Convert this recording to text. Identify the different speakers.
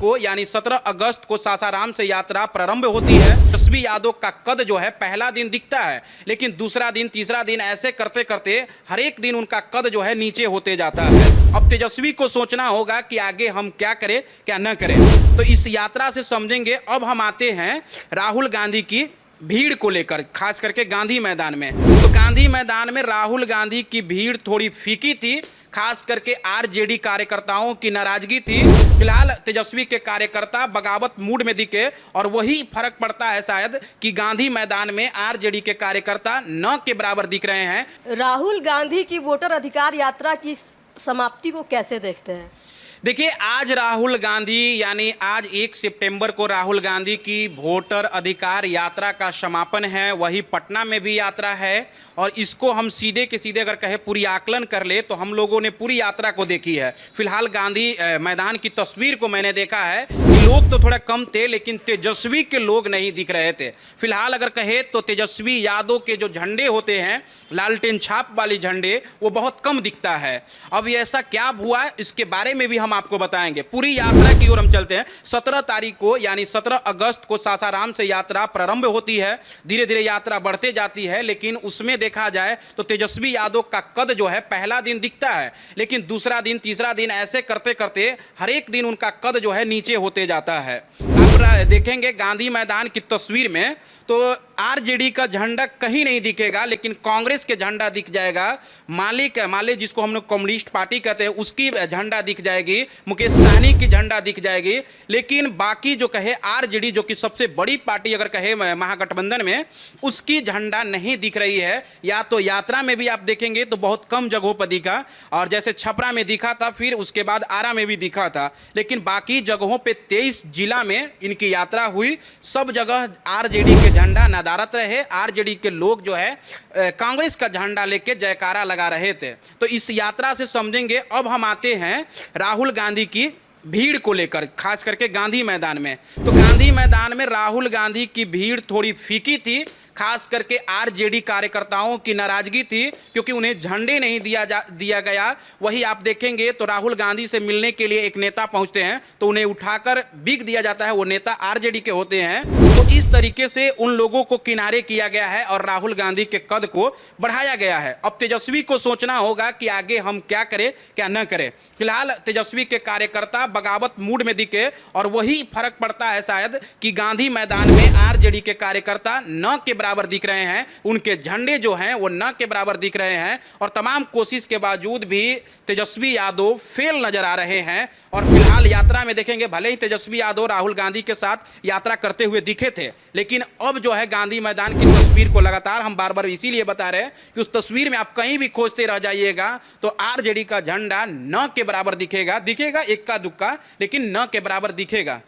Speaker 1: को यानी 17 अगस्त को सासाराम से यात्रा प्रारंभ होती है। तेजस्वी यादव का कद जो है पहला दिन दिखता है, लेकिन दूसरा दिन तीसरा दिन ऐसे करते करते हर एक दिन उनका कद जो है नीचे होते जाता है। अब तेजस्वी को सोचना होगा कि आगे हम क्या करें क्या न करें। तो इस यात्रा से समझेंगे। अब हम आते हैं राहुल गांधी की भीड़ को लेकर, खास करके गांधी मैदान में। तो गांधी मैदान में राहुल गांधी की भीड़ थोड़ी फीकी थी, खास करके आरजेडी कार्यकर्ताओं की नाराजगी थी। फिलहाल तेजस्वी के कार्यकर्ता बगावत मूड में दिखे और वही फर्क पड़ता है शायद कि गांधी मैदान में आरजेडी के कार्यकर्ता न के बराबर दिख रहे हैं।
Speaker 2: राहुल गांधी की वोटर अधिकार यात्रा की समाप्ति को कैसे देखते हैं?
Speaker 1: देखिए, आज राहुल गांधी यानी आज 1 सितंबर को राहुल गांधी की वोटर अधिकार यात्रा का समापन है। वही पटना में भी यात्रा है और इसको हम सीधे के सीधे अगर कहे पूरी आकलन कर ले तो हम लोगों ने पूरी यात्रा को देखी है। फिलहाल गांधी मैदान की तस्वीर को मैंने देखा है कि लोग तो थोड़ा कम थे, लेकिन तेजस्वी के लोग नहीं दिख रहे थे। फिलहाल अगर कहे तो तेजस्वी यादव के जो झंडे होते हैं, लालटेन छाप वाली झंडे, वो बहुत कम दिखता है। अब ये ऐसा क्या हुआ इसके बारे में भी हम आपको बताएंगे। पूरी यात्रा की ओर हम चलते हैं। 17 तारीख को यानी 17 अगस्त को सासाराम से यात्रा प्रारंभ होती है। धीरे धीरे यात्रा बढ़ते जाती है, लेकिन उसमें देखा जाए तो तेजस्वी यादव का कद जो है पहला दिन दिखता है, लेकिन दूसरा दिन तीसरा दिन ऐसे करते करते हर एक दिन उनका कद जो है नीचे होते जाता है। आप देखेंगे गांधी मैदान की तस्वीर में तो आरजेडी का झंडा कहीं नहीं दिखेगा, लेकिन कांग्रेस के झंडा दिख जाएगा। माले जिसको हम लोग कम्युनिस्ट पार्टी कहते हैं, उसकी झंडा दिख जाएगी। मुकेश सहनी की झंडा दिख जाएगी। लेकिन बाकी जो कहे आरजेडी, जो कि सबसे बड़ी पार्टी अगर कहे महागठबंधन में, उसकी झंडा नहीं दिख रही है। या तो यात्रा में भी आप देखेंगे तो बहुत कम जगहों पर दिखा, और जैसे छपरा में दिखा था, फिर उसके बाद आरा में भी दिखा था, लेकिन बाकी जगहों पे 23 जिला में इनकी यात्रा हुई। सब जगह आरजेडी के झंडा नदारत रहे। आरजेडी के लोग जो है कांग्रेस का झंडा लेके जयकारा लगा रहे थे। तो इस यात्रा से समझेंगे। अब हम आते हैं राहुल गांधी की भीड़ को लेकर, खास करके गांधी मैदान में। तो गांधी मैदान में राहुल गांधी की भीड़ थोड़ी फीकी थी, खास करके आरजेडी कार्यकर्ताओं की नाराजगी थी, क्योंकि उन्हें झंडे नहीं दिया गया। वही आप देखेंगे तो राहुल गांधी से मिलने के लिए एक नेता पहुंचते हैं तो उन्हें उठाकर बिक दिया जाता है। वो नेता आरजेडी के होते हैं। तो इस तरीके से उन लोगों को किनारे किया गया है और राहुल गांधी के कद को बढ़ाया गया है। अब तेजस्वी को सोचना होगा कि आगे हम क्या करें क्या न करें। फिलहाल तेजस्वी के कार्यकर्ता बगावत मूड में दिखे और वही फर्क पड़ता है शायद कि गांधी मैदान में आरजेडी के कार्यकर्ता न के बराबर दिख रहे हैं। उनके झंडे जो हैं वो न के बराबर दिख रहे हैं और तमाम कोशिश के बावजूद भी तेजस्वी यादव फेल नजर आ रहे हैं। और फिलहाल यात्रा में देखेंगे, भले ही तेजस्वी यादव राहुल गांधी के साथ यात्रा करते हुए दिखे थे, लेकिन अब जो है गांधी मैदान की तस्वीर को लगातार हम बार बार इसीलिए बता रहे हैं कि उस तस्वीर में आप कहीं भी खोजते रह जाइएगा तो आरजेडी का झंडा न के बराबर दिखेगा। दिखेगा इक्का दुक्का, लेकिन न के बराबर दिखेगा।